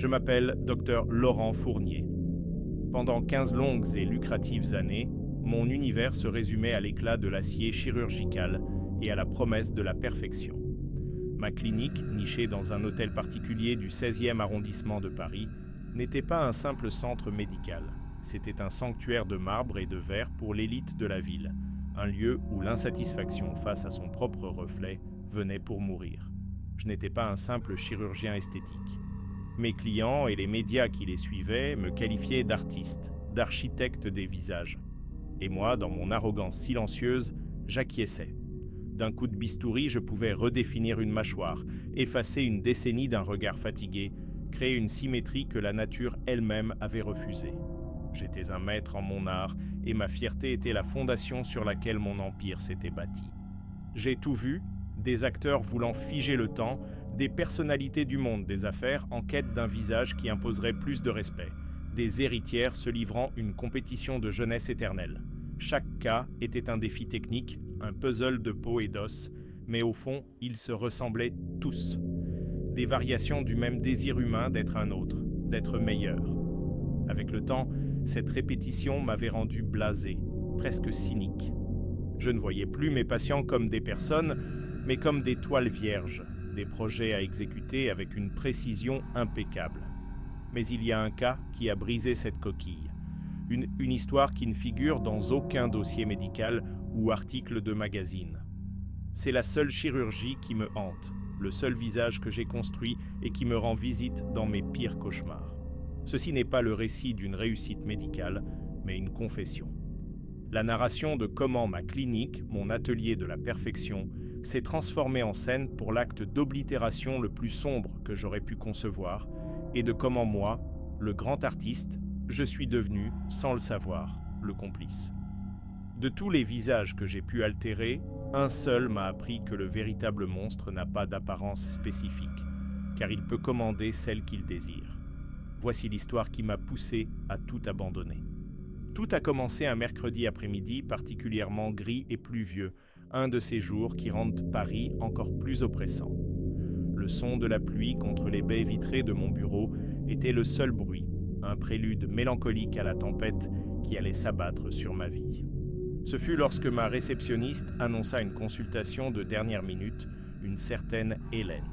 Je m'appelle Dr Laurent Fournier. Pendant 15 longues et lucratives années, mon univers se résumait à l'éclat de l'acier chirurgical et à la promesse de la perfection. Ma clinique, nichée dans un hôtel particulier du 16e arrondissement de Paris, n'était pas un simple centre médical. C'était un sanctuaire de marbre et de verre pour l'élite de la ville, un lieu où l'insatisfaction face à son propre reflet venait pour mourir. Je n'étais pas un simple chirurgien esthétique. Mes clients et les médias qui les suivaient me qualifiaient d'artiste, d'architecte des visages. Et moi, dans mon arrogance silencieuse, j'acquiesçais. D'un coup de bistouri, je pouvais redéfinir une mâchoire, effacer une décennie d'un regard fatigué, créer une symétrie que la nature elle-même avait refusée. J'étais un maître en mon art et ma fierté était la fondation sur laquelle mon empire s'était bâti. J'ai tout vu, des acteurs voulant figer le temps, des personnalités du monde des affaires en quête d'un visage qui imposerait plus de respect, des héritières se livrant une compétition de jeunesse éternelle. Chaque cas était un défi technique, un puzzle de peau et d'os, mais au fond, ils se ressemblaient tous. Des variations du même désir humain d'être un autre, d'être meilleur. Avec le temps, cette répétition m'avait rendu blasé, presque cynique. Je ne voyais plus mes patients comme des personnes, mais comme des toiles vierges, des projets à exécuter avec une précision impeccable. Mais il y a un cas qui a brisé cette coquille. Une histoire qui ne figure dans aucun dossier médical ou article de magazine. C'est la seule chirurgie qui me hante, le seul visage que j'ai construit et qui me rend visite dans mes pires cauchemars. Ceci n'est pas le récit d'une réussite médicale, mais une confession. La narration de comment ma clinique, mon atelier de la perfection, s'est transformée en scène pour l'acte d'oblitération le plus sombre que j'aurais pu concevoir, et de comment moi, le grand artiste, je suis devenu, sans le savoir, le complice. De tous les visages que j'ai pu altérer, un seul m'a appris que le véritable monstre n'a pas d'apparence spécifique, car il peut commander celle qu'il désire. Voici l'histoire qui m'a poussé à tout abandonner. Tout a commencé un mercredi après-midi particulièrement gris et pluvieux, un de ces jours qui rendent Paris encore plus oppressant. Le son de la pluie contre les baies vitrées de mon bureau était le seul bruit, un prélude mélancolique à la tempête qui allait s'abattre sur ma vie. Ce fut lorsque ma réceptionniste annonça une consultation de dernière minute, une certaine Hélène.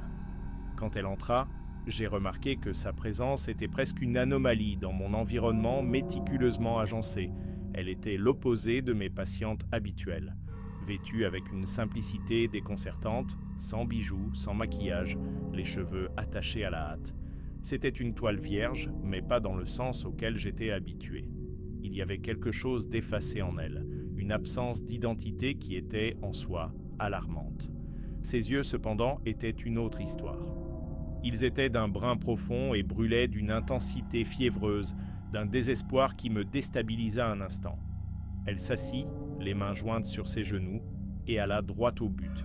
Quand elle entra, j'ai remarqué que sa présence était presque une anomalie dans mon environnement méticuleusement agencé. Elle était l'opposé de mes patientes habituelles, vêtue avec une simplicité déconcertante, sans bijoux, sans maquillage, les cheveux attachés à la hâte. C'était une toile vierge, mais pas dans le sens auquel j'étais habitué. Il y avait quelque chose d'effacé en elle, une absence d'identité qui était, en soi, alarmante. Ses yeux, cependant, étaient une autre histoire. Ils étaient d'un brun profond et brûlaient d'une intensité fiévreuse, d'un désespoir qui me déstabilisa un instant. Elle s'assit, les mains jointes sur ses genoux, et alla droit au but.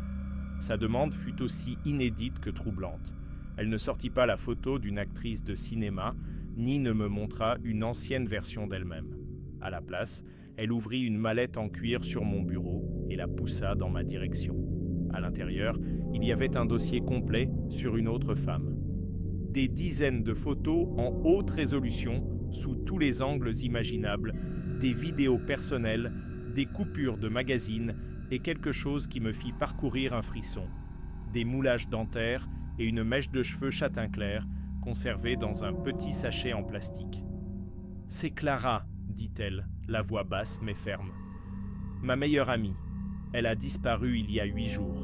Sa demande fut aussi inédite que troublante. Elle ne sortit pas la photo d'une actrice de cinéma, ni ne me montra une ancienne version d'elle-même. À la place, elle ouvrit une mallette en cuir sur mon bureau et la poussa dans ma direction. À l'intérieur, il y avait un dossier complet sur une autre femme. Des dizaines de photos en haute résolution, sous tous les angles imaginables, des vidéos personnelles, des coupures de magazines et quelque chose qui me fit parcourir un frisson. Des moulages dentaires et une mèche de cheveux châtain clair conservée dans un petit sachet en plastique. « C'est Clara », dit-elle, la voix basse mais ferme. « Ma meilleure amie. Elle a disparu il y a 8 jours. »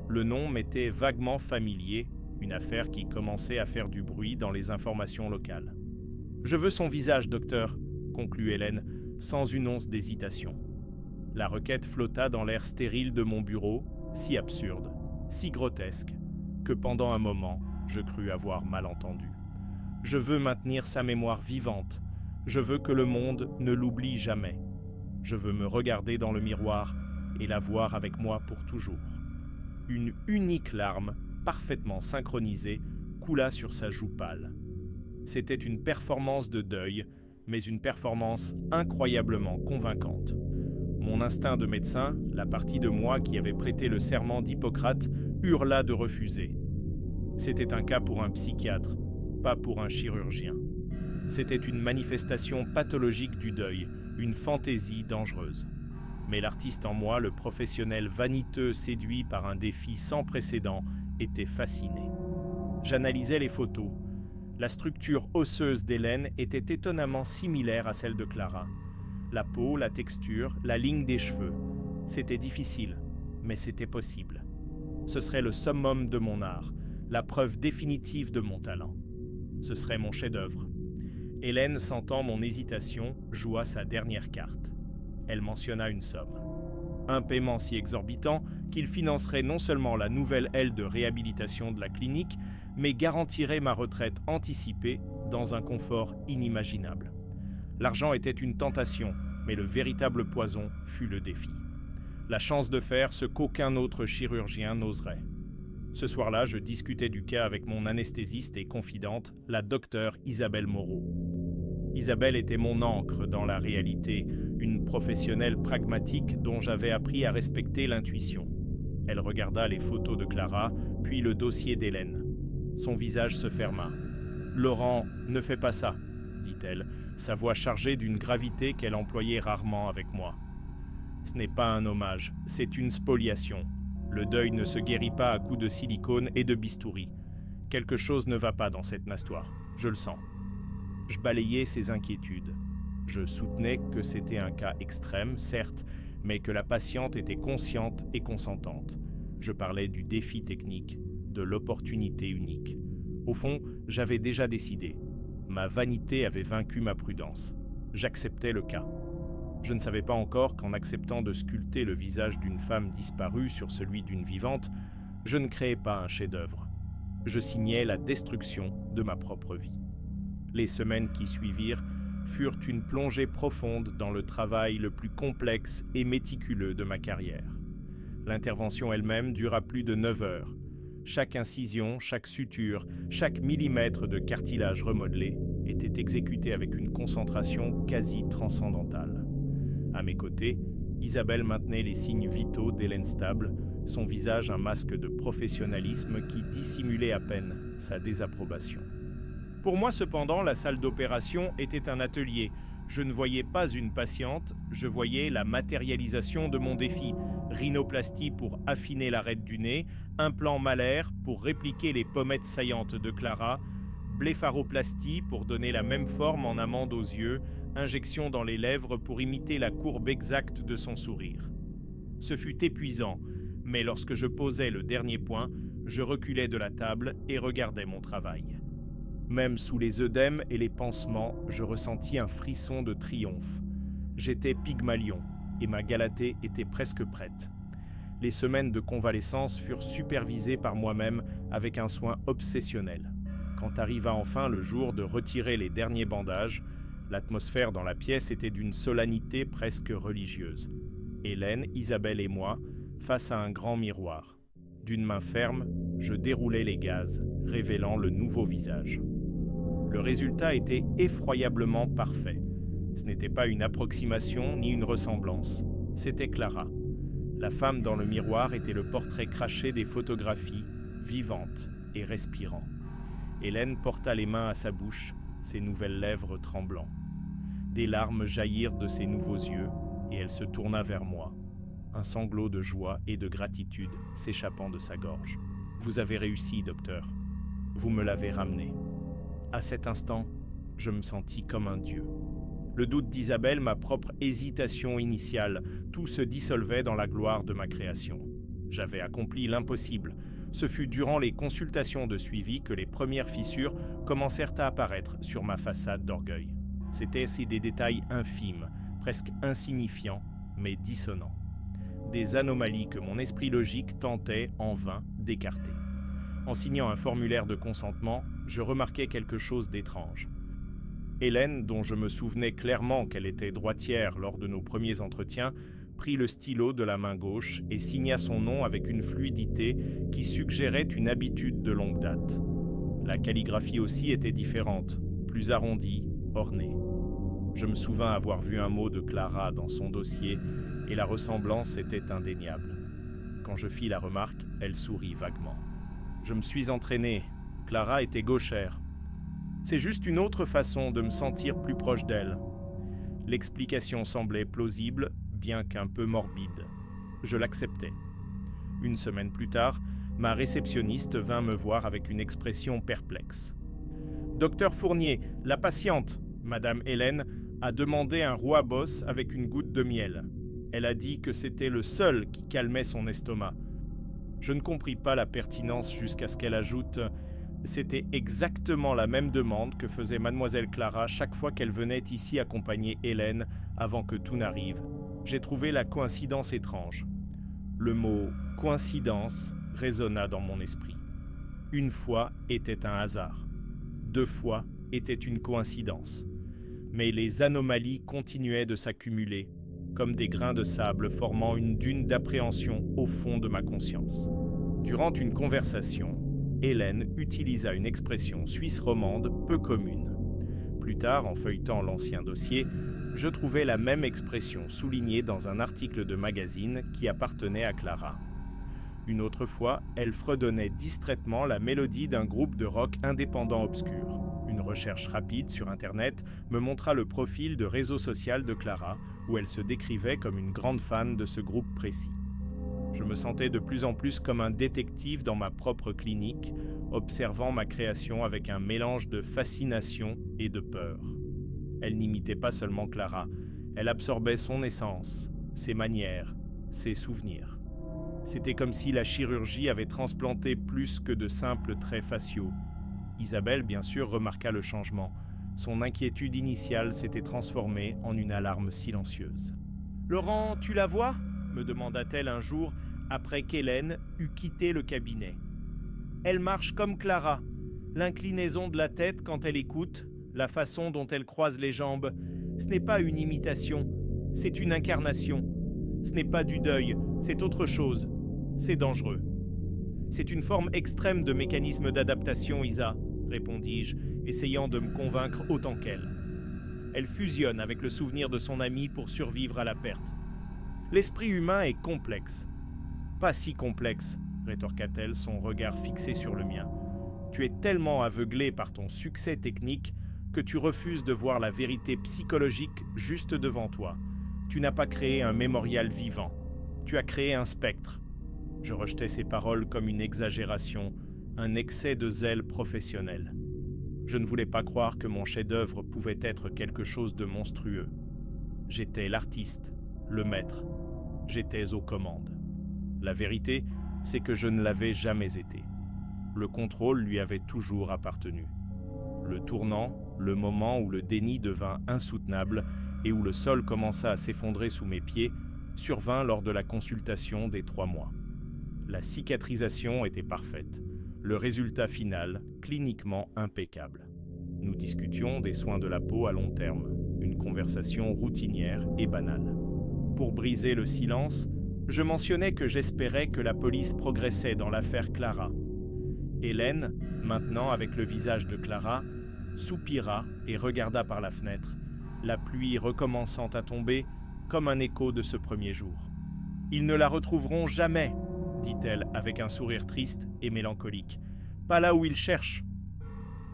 Le nom m'était vaguement familier, une affaire qui commençait à faire du bruit dans les informations locales. « Je veux son visage, docteur », conclut Hélène, sans une once d'hésitation. La requête flotta dans l'air stérile de mon bureau, si absurde, si grotesque, que pendant un moment, je crus avoir mal entendu. Je veux maintenir sa mémoire vivante. Je veux que le monde ne l'oublie jamais. Je veux me regarder dans le miroir et la voir avec moi pour toujours. Une unique larme, parfaitement synchronisée, coula sur sa joue pâle. C'était une performance de deuil, mais une performance incroyablement convaincante. Mon instinct de médecin, la partie de moi qui avait prêté le serment d'Hippocrate, hurla de refuser. C'était un cas pour un psychiatre, pas pour un chirurgien. C'était une manifestation pathologique du deuil, une fantaisie dangereuse. Mais l'artiste en moi, le professionnel vaniteux séduit par un défi sans précédent, était fasciné. J'analysais les photos. La structure osseuse d'Hélène était étonnamment similaire à celle de Clara. La peau, la texture, la ligne des cheveux. C'était difficile, mais c'était possible. Ce serait le summum de mon art, la preuve définitive de mon talent. Ce serait mon chef-d'œuvre. Hélène, sentant mon hésitation, joua sa dernière carte. Elle mentionna une somme. Un paiement si exorbitant qu'il financerait non seulement la nouvelle aile de réhabilitation de la clinique, mais garantirait ma retraite anticipée dans un confort inimaginable. L'argent était une tentation, mais le véritable poison fut le défi. La chance de faire ce qu'aucun autre chirurgien n'oserait. Ce soir-là, je discutais du cas avec mon anesthésiste et confidente, la docteure Isabelle Moreau. Isabelle était mon ancre dans la réalité, une professionnelle pragmatique dont j'avais appris à respecter l'intuition. Elle regarda les photos de Clara, puis le dossier d'Hélène. Son visage se ferma. « Laurent, ne fais pas ça », dit-elle, sa voix chargée d'une gravité qu'elle employait rarement avec moi. « Ce n'est pas un hommage, c'est une spoliation. Le deuil ne se guérit pas à coups de silicone et de bistouri. Quelque chose ne va pas dans cette nastoire, je le sens. » Je balayais ses inquiétudes. Je soutenais que c'était un cas extrême, certes, mais que la patiente était consciente et consentante. Je parlais du défi technique, de l'opportunité unique. Au fond, j'avais déjà décidé. Ma vanité avait vaincu ma prudence. J'acceptais le cas. Je ne savais pas encore qu'en acceptant de sculpter le visage d'une femme disparue sur celui d'une vivante, je ne créais pas un chef-d'œuvre. Je signais la destruction de ma propre vie. Les semaines qui suivirent furent une plongée profonde dans le travail le plus complexe et méticuleux de ma carrière. L'intervention elle-même dura plus de 9 heures. Chaque incision, chaque suture, chaque millimètre de cartilage remodelé était exécuté avec une concentration quasi transcendantale. À mes côtés, Isabelle maintenait les signes vitaux d'Hélène Stable, son visage un masque de professionnalisme qui dissimulait à peine sa désapprobation. Pour moi, cependant, la salle d'opération était un atelier. Je ne voyais pas une patiente, je voyais la matérialisation de mon défi. Rhinoplastie pour affiner l'arête du nez, implant malaire pour répliquer les pommettes saillantes de Clara, blépharoplastie pour donner la même forme en amande aux yeux, injection dans les lèvres pour imiter la courbe exacte de son sourire. Ce fut épuisant, mais lorsque je posais le dernier point, je reculais de la table et regardais mon travail. Même sous les œdèmes et les pansements, je ressentis un frisson de triomphe. J'étais Pygmalion et ma Galatée était presque prête. Les semaines de convalescence furent supervisées par moi-même avec un soin obsessionnel. Quand arriva enfin le jour de retirer les derniers bandages, l'atmosphère dans la pièce était d'une solennité presque religieuse. Hélène, Isabelle et moi, face à un grand miroir. D'une main ferme, je déroulais les gazes, révélant le nouveau visage. Le résultat était effroyablement parfait. Ce n'était pas une approximation ni une ressemblance, c'était Clara. La femme dans le miroir était le portrait craché des photographies, vivante et respirant. Hélène porta les mains à sa bouche, ses nouvelles lèvres tremblant. Des larmes jaillirent de ses nouveaux yeux et elle se tourna vers moi. Un sanglot de joie et de gratitude s'échappant de sa gorge. « Vous avez réussi, docteur. Vous me l'avez ramené. » À cet instant, je me sentis comme un dieu. Le doute d'Isabelle, ma propre hésitation initiale, tout se dissolvait dans la gloire de ma création. J'avais accompli l'impossible. Ce fut durant les consultations de suivi que les premières fissures commencèrent à apparaître sur ma façade d'orgueil. C'étaient des détails infimes, presque insignifiants, mais dissonants. Des anomalies que mon esprit logique tentait, en vain, d'écarter. En signant un formulaire de consentement, je remarquai quelque chose d'étrange. Hélène, dont je me souvenais clairement qu'elle était droitière lors de nos premiers entretiens, prit le stylo de la main gauche et signa son nom avec une fluidité qui suggérait une habitude de longue date. La calligraphie aussi était différente, plus arrondie, ornée. Je me souvins avoir vu un mot de Clara dans son dossier et la ressemblance était indéniable. Quand je fis la remarque, elle sourit vaguement. Je me suis entraîné. Clara était gauchère. C'est juste une autre façon de me sentir plus proche d'elle. » L'explication semblait plausible, bien qu'un peu morbide. Je l'acceptais. Une semaine plus tard, ma réceptionniste vint me voir avec une expression perplexe. « Docteur Fournier, la patiente, Madame Hélène, a demandé un rooibos avec une goutte de miel. Elle a dit que c'était le seul qui calmait son estomac. » Je ne compris pas la pertinence jusqu'à ce qu'elle ajoute « C'était exactement la même demande que faisait Mademoiselle Clara chaque fois qu'elle venait ici accompagner Hélène avant que tout n'arrive. » J'ai trouvé la coïncidence étrange. Le mot « coïncidence » résonna dans mon esprit. Une fois était un hasard. 2 fois était une coïncidence. Mais les anomalies continuaient de s'accumuler, comme des grains de sable formant une dune d'appréhension au fond de ma conscience. Durant une conversation, Hélène utilisa une expression suisse romande peu commune. Plus tard, en feuilletant l'ancien dossier, je trouvai la même expression soulignée dans un article de magazine qui appartenait à Clara. Une autre fois, elle fredonnait distraitement la mélodie d'un groupe de rock indépendant obscur. Une recherche rapide sur Internet me montra le profil de réseau social de Clara, où elle se décrivait comme une grande fan de ce groupe précis. Je me sentais de plus en plus comme un détective dans ma propre clinique, observant ma création avec un mélange de fascination et de peur. Elle n'imitait pas seulement Clara, elle absorbait son essence, ses manières, ses souvenirs. C'était comme si la chirurgie avait transplanté plus que de simples traits faciaux. Isabelle, bien sûr, remarqua le changement. Son inquiétude initiale s'était transformée en une alarme silencieuse. « Laurent, tu la vois ?» me demanda-t-elle un jour après qu'Hélène eut quitté le cabinet. « Elle marche comme Clara. L'inclinaison de la tête quand elle écoute, la façon dont elle croise les jambes, ce n'est pas une imitation, c'est une incarnation. Ce n'est pas du deuil, c'est autre chose. C'est dangereux. » « C'est une forme extrême de mécanisme d'adaptation, Isa, » répondis-je, essayant de me convaincre autant qu'elle. Elle fusionne avec le souvenir de son ami pour survivre à la perte. L'esprit humain est complexe. Pas si complexe, rétorqua-t-elle, son regard fixé sur le mien. Tu es tellement aveuglé par ton succès technique que tu refuses de voir la vérité psychologique juste devant toi. Tu n'as pas créé un mémorial vivant. Tu as créé un spectre. Je rejetais ces paroles comme une exagération, un excès de zèle professionnel. Je ne voulais pas croire que mon chef-d'œuvre pouvait être quelque chose de monstrueux. J'étais l'artiste, le maître. J'étais aux commandes. La vérité, c'est que je ne l'avais jamais été. Le contrôle lui avait toujours appartenu. Le tournant, le moment où le déni devint insoutenable et où le sol commença à s'effondrer sous mes pieds, survint lors de la consultation des 3 mois. La cicatrisation était parfaite. Le résultat final, cliniquement impeccable. Nous discutions des soins de la peau à long terme, une conversation routinière et banale. Pour briser le silence, je mentionnais que j'espérais que la police progressait dans l'affaire Clara. Hélène, maintenant avec le visage de Clara, soupira et regarda par la fenêtre, la pluie recommençant à tomber comme un écho de ce premier jour. « Ils ne la retrouveront jamais !» dit-elle avec un sourire triste et mélancolique. « Pas là où ils cherchent !»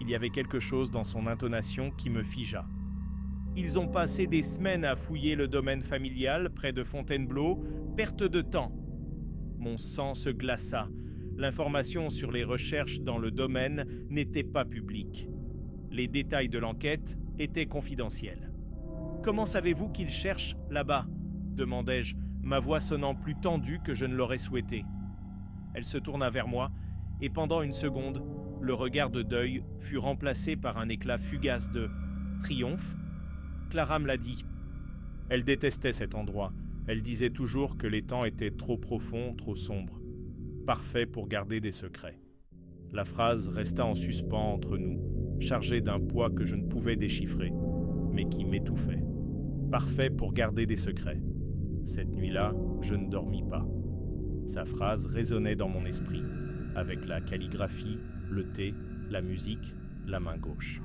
Il y avait quelque chose dans son intonation qui me figea. « Ils ont passé des semaines à fouiller le domaine familial près de Fontainebleau, perte de temps. » Mon sang se glaça. L'information sur les recherches dans le domaine n'était pas publique. Les détails de l'enquête étaient confidentiels. « Comment savez-vous qu'ils cherchent là-bas ?» demandai-je, ma voix sonnant plus tendue que je ne l'aurais souhaité. Elle se tourna vers moi, et pendant une seconde, le regard de deuil fut remplacé par un éclat fugace de « triomphe ?» Clara me l'a dit. Elle détestait cet endroit. Elle disait toujours que les temps étaient trop profonds, trop sombres. Parfait pour garder des secrets. La phrase resta en suspens entre nous, chargée d'un poids que je ne pouvais déchiffrer, mais qui m'étouffait. Parfait pour garder des secrets. Cette nuit-là, je ne dormis pas. Sa phrase résonnait dans mon esprit, avec la calligraphie, le thé, la musique, la main gauche.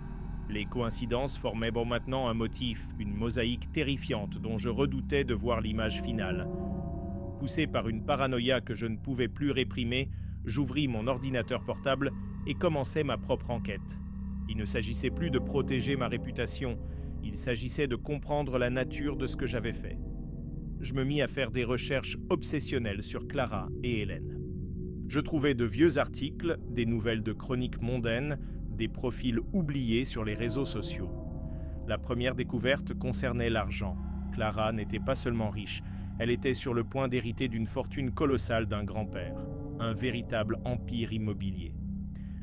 Les coïncidences formaient maintenant un motif, une mosaïque terrifiante dont je redoutais de voir l'image finale. Poussé par une paranoïa que je ne pouvais plus réprimer, j'ouvris mon ordinateur portable et commençai ma propre enquête. Il ne s'agissait plus de protéger ma réputation, il s'agissait de comprendre la nature de ce que j'avais fait. Je me mis à faire des recherches obsessionnelles sur Clara et Hélène. Je trouvais de vieux articles, des nouvelles de chroniques mondaines, des profils oubliés sur les réseaux sociaux. La première découverte concernait l'argent. Clara n'était pas seulement riche, elle était sur le point d'hériter d'une fortune colossale d'un grand-père, un véritable empire immobilier.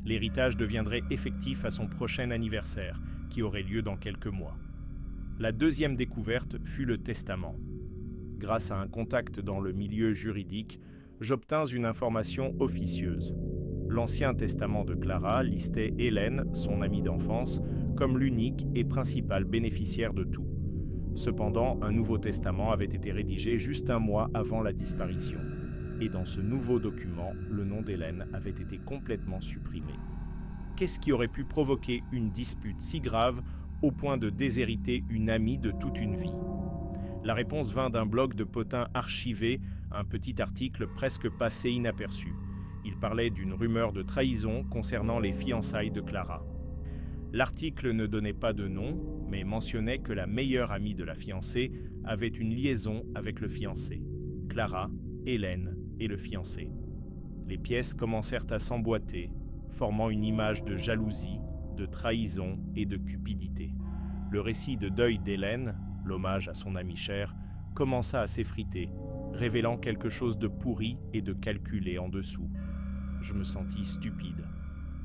L'héritage deviendrait effectif à son prochain anniversaire, qui aurait lieu dans quelques mois. La deuxième découverte fut le testament. Grâce à un contact dans le milieu juridique, j'obtins une information officieuse. L'Ancien Testament de Clara listait Hélène, son amie d'enfance, comme l'unique et principale bénéficiaire de tout. Cependant, un Nouveau Testament avait été rédigé juste un mois avant la disparition. Et dans ce nouveau document, le nom d'Hélène avait été complètement supprimé. Qu'est-ce qui aurait pu provoquer une dispute si grave au point de déshériter une amie de toute une vie? La réponse vint d'un blog de potins archivé, un petit article presque passé inaperçu. Il parlait d'une rumeur de trahison concernant les fiançailles de Clara. L'article ne donnait pas de nom, mais mentionnait que la meilleure amie de la fiancée avait une liaison avec le fiancé. Clara, Hélène et le fiancé. Les pièces commencèrent à s'emboîter, formant une image de jalousie, de trahison et de cupidité. Le récit de deuil d'Hélène, l'hommage à son amie chère, commença à s'effriter, révélant quelque chose de pourri et de calculé en dessous. Je me sentis stupide,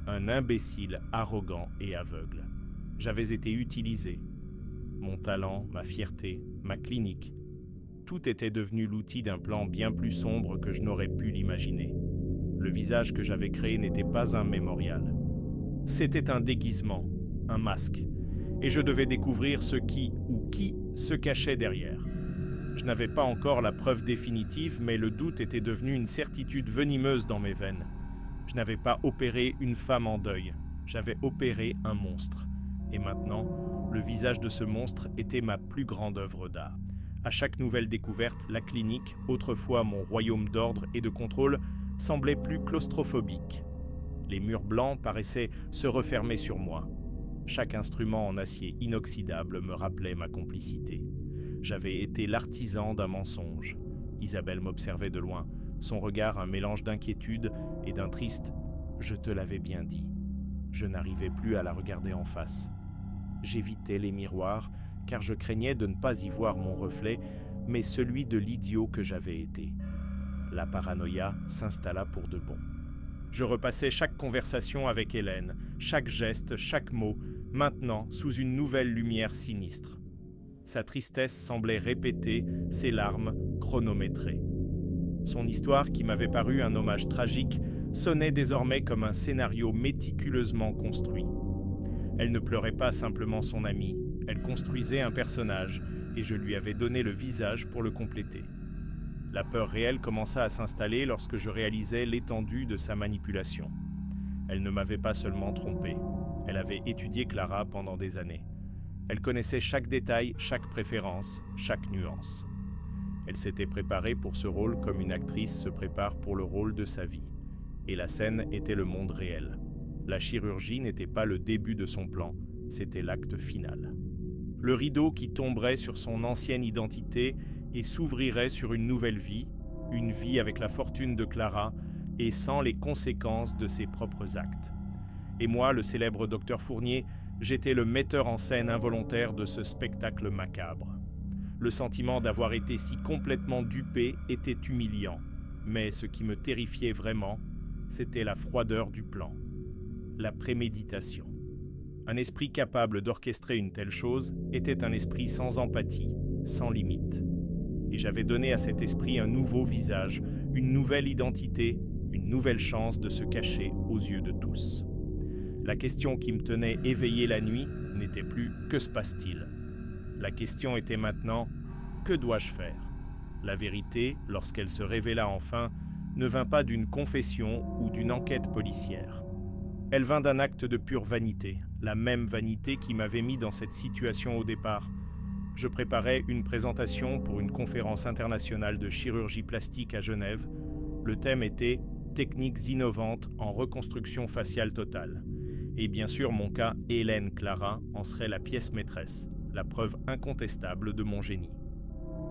un imbécile arrogant et aveugle. J'avais été utilisé. Mon talent, ma fierté, ma clinique, tout était devenu l'outil d'un plan bien plus sombre que je n'aurais pu l'imaginer. Le visage que j'avais créé n'était pas un mémorial. C'était un déguisement, un masque, et je devais découvrir ce qui se cachait derrière. Je n'avais pas encore la preuve définitive, mais le doute était devenu une certitude venimeuse dans mes veines. Je n'avais pas opéré une femme en deuil, j'avais opéré un monstre. Et maintenant, le visage de ce monstre était ma plus grande œuvre d'art. À chaque nouvelle découverte, la clinique, autrefois mon royaume d'ordre et de contrôle, semblait plus claustrophobique. Les murs blancs paraissaient se refermer sur moi. Chaque instrument en acier inoxydable me rappelait ma complicité. J'avais été l'artisan d'un mensonge. Isabelle m'observait de loin, son regard un mélange d'inquiétude et d'un triste « je te l'avais bien dit ». Je n'arrivais plus à la regarder en face. J'évitais les miroirs, car je craignais de ne pas y voir mon reflet, mais celui de l'idiot que j'avais été. La paranoïa s'installa pour de bon. Je repassais chaque conversation avec Hélène, chaque geste, chaque mot, maintenant sous une nouvelle lumière sinistre. Sa tristesse semblait répéter, ses larmes chronométrées. Son histoire, qui m'avait paru un hommage tragique, sonnait désormais comme un scénario méticuleusement construit. Elle ne pleurait pas simplement son amie, elle construisait un personnage, et je lui avais donné le visage pour le compléter. La peur réelle commença à s'installer lorsque je réalisais l'étendue de sa manipulation. Elle ne m'avait pas seulement trompé, elle avait étudié Clara pendant des années. Elle connaissait chaque détail, chaque préférence, chaque nuance. Elle s'était préparée pour ce rôle comme une actrice se prépare pour le rôle de sa vie. Et la scène était le monde réel. La chirurgie n'était pas le début de son plan, c'était l'acte final. Le rideau qui tomberait sur son ancienne identité et s'ouvrirait sur une nouvelle vie, une vie avec la fortune de Clara et sans les conséquences de ses propres actes. Et moi, le célèbre docteur Fournier, j'étais le metteur en scène involontaire de ce spectacle macabre. Le sentiment d'avoir été si complètement dupé était humiliant, mais ce qui me terrifiait vraiment, c'était la froideur du plan, la préméditation. Un esprit capable d'orchestrer une telle chose était un esprit sans empathie, sans limite. Et j'avais donné à cet esprit un nouveau visage, une nouvelle identité, une nouvelle chance de se cacher aux yeux de tous. La question qui me tenait éveillé la nuit n'était plus « que se passe-t-il ?» La question était maintenant « que dois-je faire ?» La vérité, lorsqu'elle se révéla enfin, ne vint pas d'une confession ou d'une enquête policière. Elle vint d'un acte de pure vanité, la même vanité qui m'avait mis dans cette situation au départ. Je préparais une présentation pour une conférence internationale de chirurgie plastique à Genève. Le thème était « Techniques innovantes en reconstruction faciale totale ». Et bien sûr, mon cas Hélène Clara en serait la pièce maîtresse, la preuve incontestable de mon génie.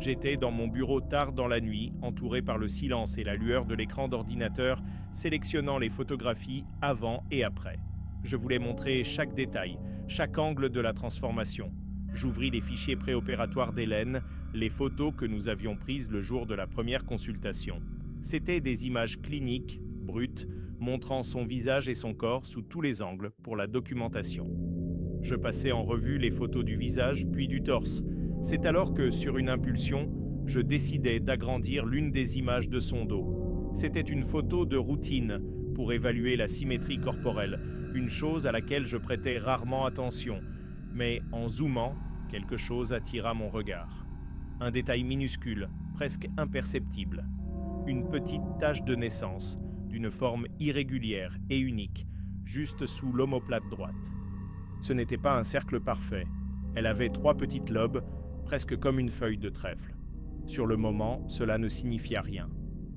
J'étais dans mon bureau tard dans la nuit, entouré par le silence et la lueur de l'écran d'ordinateur, sélectionnant les photographies avant et après. Je voulais montrer chaque détail, chaque angle de la transformation. J'ouvris les fichiers préopératoires d'Hélène, les photos que nous avions prises le jour de la première consultation. C'étaient des images cliniques, brutes, montrant son visage et son corps sous tous les angles pour la documentation. Je passais en revue les photos du visage puis du torse. C'est alors que, sur une impulsion, je décidai d'agrandir l'une des images de son dos. C'était une photo de routine pour évaluer la symétrie corporelle, une chose à laquelle je prêtais rarement attention, mais en zoomant, quelque chose attira mon regard. Un détail minuscule, presque imperceptible. Une petite tache de naissance, d'une forme irrégulière et unique, juste sous l'omoplate droite. Ce n'était pas un cercle parfait. Elle avait 3 petites lobes, presque comme une feuille de trèfle. Sur le moment, cela ne signifiait rien.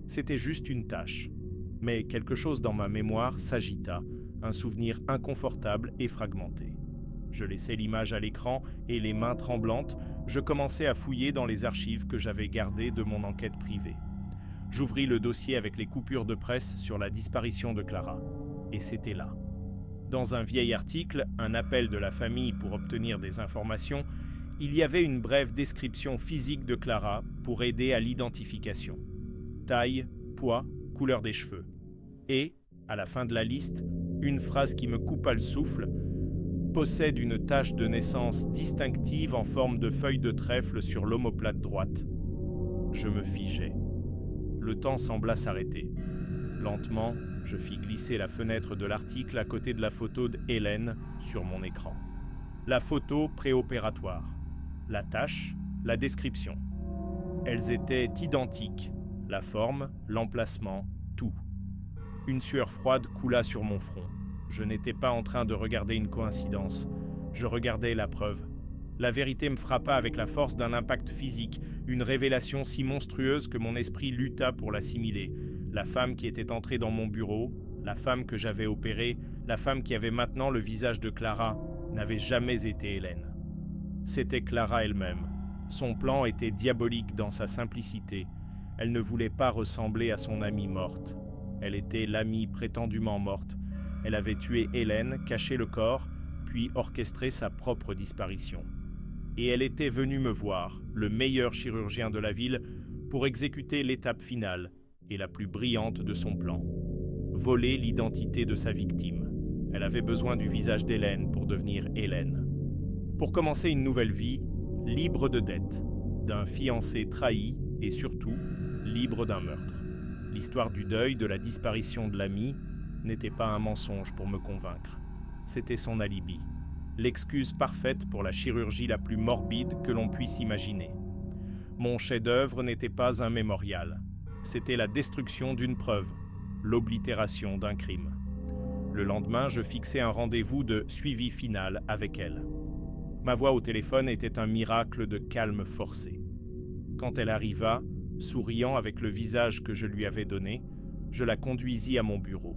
C'était juste une tache. Mais quelque chose dans ma mémoire s'agita, un souvenir inconfortable et fragmenté. Je laissai l'image à l'écran et les mains tremblantes, je commençai à fouiller dans les archives que j'avais gardées de mon enquête privée. J'ouvris le dossier avec les coupures de presse sur la disparition de Clara. Et c'était là. Dans un vieil article, un appel de la famille pour obtenir des informations, il y avait une brève description physique de Clara pour aider à l'identification. Taille, poids, couleur des cheveux. Et, à la fin de la liste, une phrase qui me coupa le souffle, possède une tache de naissance distinctive en forme de feuille de trèfle sur l'omoplate droite. Je me figeai. Le temps sembla s'arrêter. Lentement, je fis glisser la fenêtre de l'article à côté de la photo d'Hélène sur mon écran. La photo préopératoire, la tache, la description. Elles étaient identiques, la forme, l'emplacement, tout. Une sueur froide coula sur mon front. Je n'étais pas en train de regarder une coïncidence, je regardais la preuve. La vérité me frappa avec la force d'un impact physique, une révélation si monstrueuse que mon esprit lutta pour l'assimiler. La femme qui était entrée dans mon bureau, la femme que j'avais opérée, la femme qui avait maintenant le visage de Clara, n'avait jamais été Hélène. C'était Clara elle-même. Son plan était diabolique dans sa simplicité. Elle ne voulait pas ressembler à son amie morte. Elle était l'amie prétendument morte. Elle avait tué Hélène, caché le corps, puis orchestré sa propre disparition. Et elle était venue me voir, le meilleur chirurgien de la ville, pour exécuter l'étape finale et la plus brillante de son plan. Voler l'identité de sa victime. Elle avait besoin du visage d'Hélène pour devenir Hélène. Pour commencer une nouvelle vie, libre de dettes, d'un fiancé trahi et surtout, libre d'un meurtre. L'histoire du deuil, de la disparition de l'ami, n'était pas un mensonge pour me convaincre. C'était son alibi. L'excuse parfaite pour la chirurgie la plus morbide que l'on puisse imaginer. Mon chef-d'œuvre n'était pas un mémorial. C'était la destruction d'une preuve, l'oblitération d'un crime. Le lendemain, je fixai un rendez-vous de suivi final avec elle. Ma voix au téléphone était un miracle de calme forcé. Quand elle arriva, souriant avec le visage que je lui avais donné, je la conduisis à mon bureau.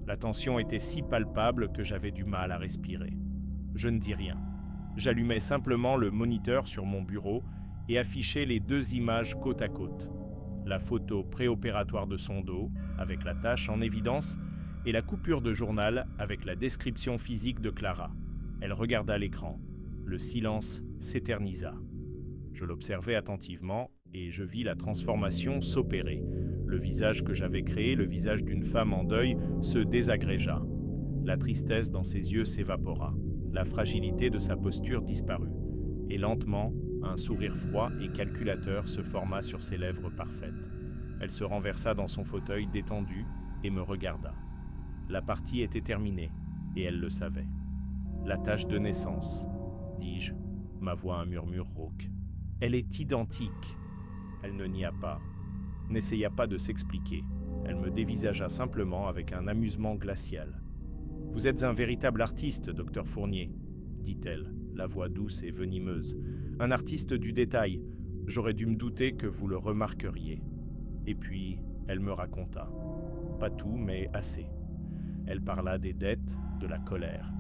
La tension était si palpable que j'avais du mal à respirer. Je ne dis rien. J'allumai simplement le moniteur sur mon bureau et affichai les 2 images côte à côte. La photo préopératoire de son dos, avec la tache en évidence, et la coupure de journal avec la description physique de Clara. Elle regarda l'écran. Le silence s'éternisa. Je l'observai attentivement et je vis la transformation s'opérer. Le visage que j'avais créé, le visage d'une femme en deuil, se désagrégea. La tristesse dans ses yeux s'évapora. La fragilité de sa posture disparut. Et lentement, un sourire froid et calculateur se forma sur ses lèvres parfaites. Elle se renversa dans son fauteuil détendu et me regarda. La partie était terminée, et elle le savait. La tache de naissance, dis-je, ma voix un murmure rauque. Elle est identique. Elle ne nia pas, n'essaya pas de s'expliquer. Elle me dévisagea simplement avec un amusement glacial. « Vous êtes un véritable artiste, docteur Fournier, » dit-elle, la voix douce et venimeuse. « Un artiste du détail. J'aurais dû me douter que vous le remarqueriez. » Et puis, elle me raconta. Pas tout, mais assez. Elle parla des dettes, de la colère,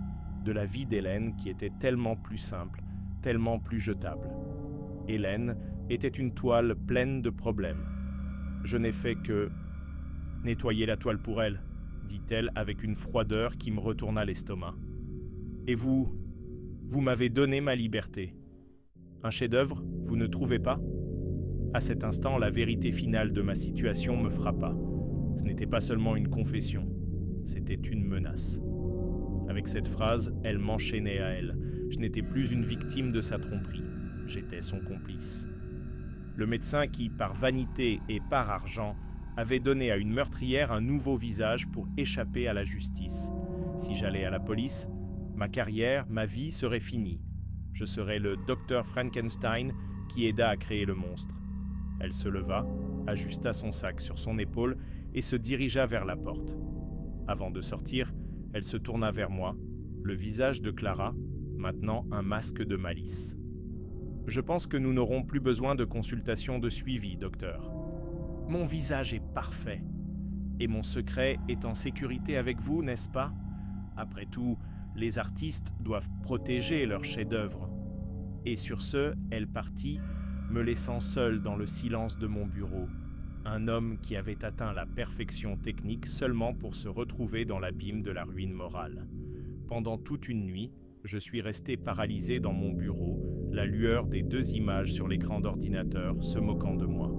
de la vie d'Hélène qui était tellement plus simple, tellement plus jetable. Hélène était une toile pleine de problèmes. Je n'ai fait que nettoyer la toile pour elle, dit-elle avec une froideur qui me retourna l'estomac. Et vous m'avez donné ma liberté. Un chef-d'œuvre, vous ne trouvez pas ? À cet instant, la vérité finale de ma situation me frappa. Ce n'était pas seulement une confession, c'était une menace. Avec cette phrase, elle m'enchaînait à elle. Je n'étais plus une victime de sa tromperie, j'étais son complice. Le médecin qui, par vanité et par argent, avait donné à une meurtrière un nouveau visage pour échapper à la justice. Si j'allais à la police, ma carrière, ma vie serait finie. Je serais le docteur Frankenstein qui aida à créer le monstre. Elle se leva, ajusta son sac sur son épaule et se dirigea vers la porte. Avant de sortir, elle se tourna vers moi, le visage de Clara, maintenant un masque de malice. « Je pense que nous n'aurons plus besoin de consultation de suivi, docteur. Mon visage est parfait. Et mon secret est en sécurité avec vous, n'est-ce pas? Après tout, les artistes doivent protéger leur chef-d'œuvre. » Et sur ce, elle partit, me laissant seul dans le silence de mon bureau. Un homme qui avait atteint la perfection technique seulement pour se retrouver dans l'abîme de la ruine morale. Pendant toute une nuit, je suis resté paralysé dans mon bureau, la lueur des 2 images sur l'écran d'ordinateur se moquant de moi.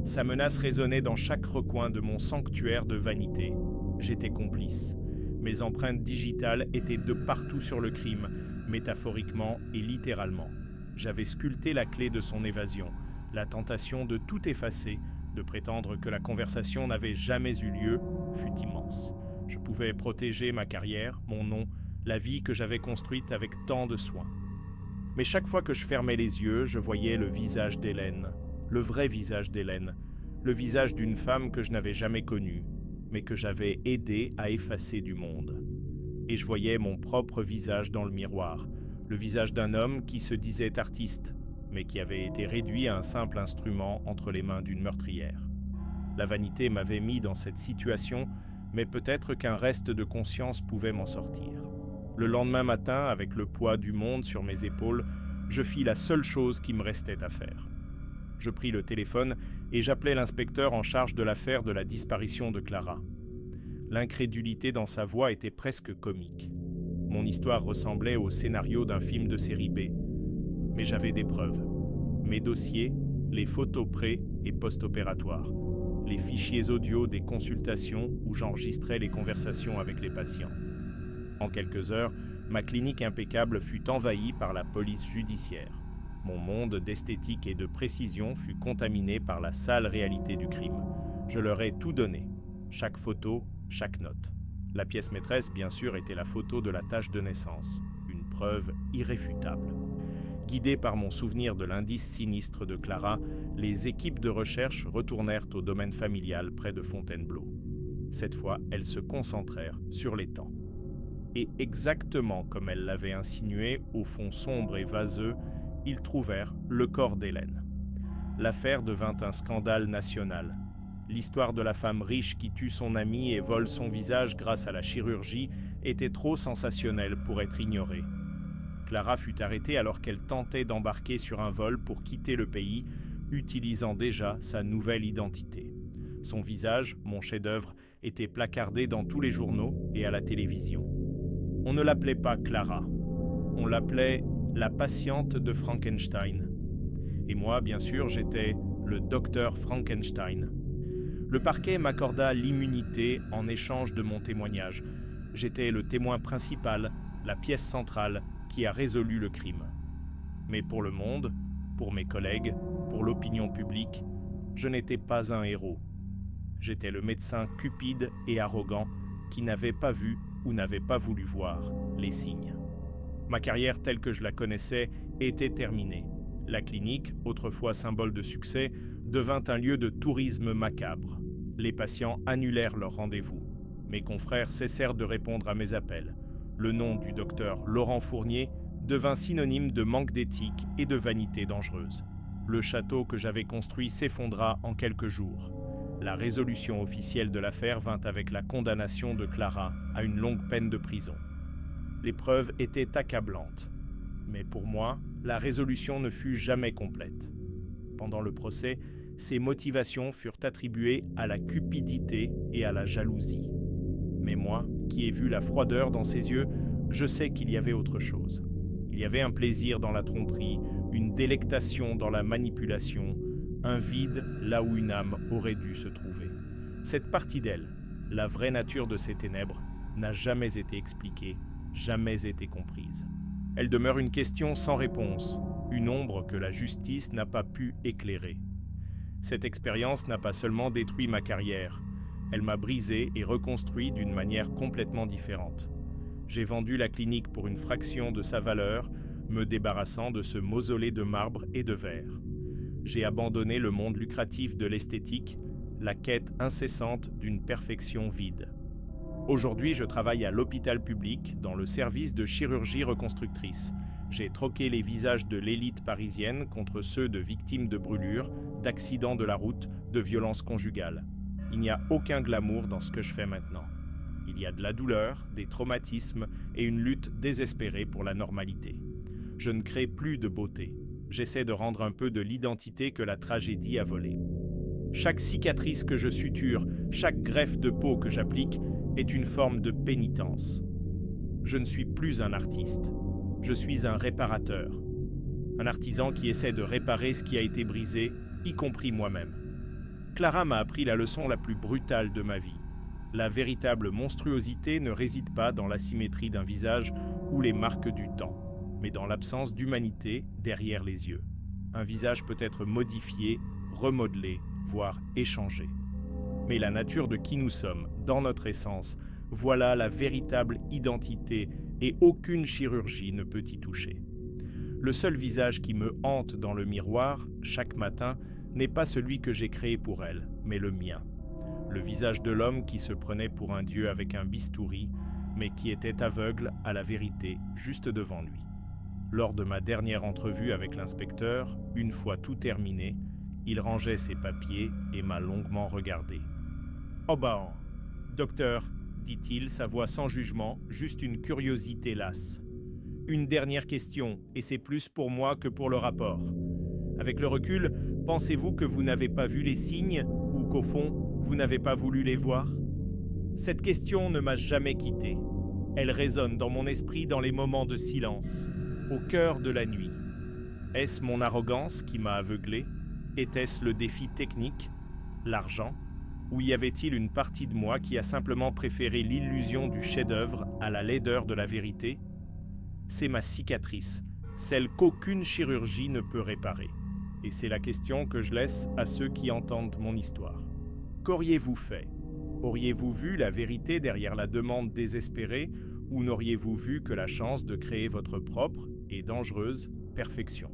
Sa menace résonnait dans chaque recoin de mon sanctuaire de vanité. J'étais complice. Mes empreintes digitales étaient de partout sur le crime, métaphoriquement et littéralement. J'avais sculpté la clé de son évasion, la tentation de tout effacer, de prétendre que la conversation n'avait jamais eu lieu, fut immense. Je pouvais protéger ma carrière, mon nom, la vie que j'avais construite avec tant de soin. Mais chaque fois que je fermais les yeux, je voyais le visage d'Hélène, le vrai visage d'Hélène, le visage d'une femme que je n'avais jamais connue, mais que j'avais aidé à effacer du monde. Et je voyais mon propre visage dans le miroir, le visage d'un homme qui se disait artiste, mais qui avait été réduit à un simple instrument entre les mains d'une meurtrière. La vanité m'avait mis dans cette situation, mais peut-être qu'un reste de conscience pouvait m'en sortir. Le lendemain matin, avec le poids du monde sur mes épaules, je fis la seule chose qui me restait à faire. Je pris le téléphone et j'appelai l'inspecteur en charge de l'affaire de la disparition de Clara. L'incrédulité dans sa voix était presque comique. Mon histoire ressemblait au scénario d'un film de série B. Mais j'avais des preuves. Mes dossiers, les photos pré- et post-opératoires, les fichiers audio des consultations où j'enregistrais les conversations avec les patients. En quelques heures, ma clinique impeccable fut envahie par la police judiciaire. Mon monde d'esthétique et de précision fut contaminé par la sale réalité du crime. Je leur ai tout donné, chaque photo, chaque note. La pièce maîtresse, bien sûr, était la photo de la tache de naissance, une preuve irréfutable. Guidés par mon souvenir de l'indice sinistre de Clara, les équipes de recherche retournèrent au domaine familial près de Fontainebleau. Cette fois, elles se concentrèrent sur l'étang. Et exactement comme elles l'avaient insinué, au fond sombre et vaseux, ils trouvèrent le corps d'Hélène. L'affaire devint un scandale national. L'histoire de la femme riche qui tue son ami et vole son visage grâce à la chirurgie était trop sensationnelle pour être ignorée. Clara fut arrêtée alors qu'elle tentait d'embarquer sur un vol pour quitter le pays, utilisant déjà sa nouvelle identité. Son visage, mon chef-d'œuvre, était placardé dans tous les journaux et à la télévision. On ne l'appelait pas Clara, on l'appelait la patiente de Frankenstein. Et moi, bien sûr, j'étais le docteur Frankenstein. Le parquet m'accorda l'immunité en échange de mon témoignage. J'étais le témoin principal, la pièce centrale qui a résolu le crime. Mais pour le monde, pour mes collègues, pour l'opinion publique, je n'étais pas un héros. J'étais le médecin cupide et arrogant qui n'avait pas vu ou n'avait pas voulu voir les signes. Ma carrière telle que je la connaissais était terminée. La clinique, autrefois symbole de succès, devint un lieu de tourisme macabre. Les patients annulèrent leurs rendez-vous. Mes confrères cessèrent de répondre à mes appels. Le nom du docteur Laurent Fournier devint synonyme de manque d'éthique et de vanité dangereuse. Le château que j'avais construit s'effondra en quelques jours. La résolution officielle de l'affaire vint avec la condamnation de Clara à une longue peine de prison. Les preuves étaient accablantes. Mais pour moi, la résolution ne fut jamais complète. Pendant le procès, ses motivations furent attribuées à la cupidité et à la jalousie. Mais moi, qui ai vu la froideur dans ses yeux, je sais qu'il y avait autre chose. Il y avait un plaisir dans la tromperie, une délectation dans la manipulation, un vide là où une âme aurait dû se trouver. Cette partie d'elle, la vraie nature de ces ténèbres, n'a jamais été expliquée, jamais été comprise. Elle demeure une question sans réponse, une ombre que la justice n'a pas pu éclairer. Cette expérience n'a pas seulement détruit ma carrière, elle m'a brisé et reconstruit d'une manière complètement différente. J'ai vendu la clinique pour une fraction de sa valeur, me débarrassant de ce mausolée de marbre et de verre. J'ai abandonné le monde lucratif de l'esthétique, la quête incessante d'une perfection vide. Aujourd'hui, je travaille à l'hôpital public dans le service de chirurgie reconstructrice. J'ai troqué les visages de l'élite parisienne contre ceux de victimes de brûlures, d'accidents de la route, de violences conjugales. Il n'y a aucun glamour dans ce que je fais maintenant. Il y a de la douleur, des traumatismes et une lutte désespérée pour la normalité. Je ne crée plus de beauté. J'essaie de rendre un peu de l'identité que la tragédie a volée. Chaque cicatrice que je suture, chaque greffe de peau que j'applique est une forme de pénitence. Je ne suis plus un artiste. Je suis un réparateur. Un artisan qui essaie de réparer ce qui a été brisé, y compris moi-même. Clara m'a appris la leçon la plus brutale de ma vie. La véritable monstruosité ne réside pas dans l'asymétrie d'un visage ou les marques du temps, mais dans l'absence d'humanité derrière les yeux. Un visage peut être modifié, remodelé, voire échangé. Mais la nature de qui nous sommes, dans notre essence, voilà la véritable identité et aucune chirurgie ne peut y toucher. Le seul visage qui me hante dans le miroir, chaque matin, n'est pas celui que j'ai créé pour elle, mais le mien. Le visage de l'homme qui se prenait pour un dieu avec un bistouri, mais qui était aveugle à la vérité juste devant lui. Lors de ma dernière entrevue avec l'inspecteur, une fois tout terminé, il rangeait ses papiers et m'a longuement regardé. « Oh bah, docteur, dit-il, sa voix sans jugement, juste une curiosité lasse. Une dernière question, et c'est plus pour moi que pour le rapport. Avec le recul, pensez-vous que vous n'avez pas vu les signes, ou qu'au fond, vous n'avez pas voulu les voir? Cette question ne m'a jamais quitté. Elle résonne dans mon esprit dans les moments de silence, au cœur de la nuit. Est-ce mon arrogance qui m'a aveuglé? Était-ce le défi technique, l'argent? Ou y avait-il une partie de moi qui a simplement préféré l'illusion du chef-d'œuvre à la laideur de la vérité? C'est ma cicatrice, celle qu'aucune chirurgie ne peut réparer. Et c'est la question que je laisse à ceux qui entendent mon histoire. Qu'auriez-vous fait? Auriez-vous vu la vérité derrière la demande désespérée ou n'auriez-vous vu que la chance de créer votre propre et dangereuse perfection?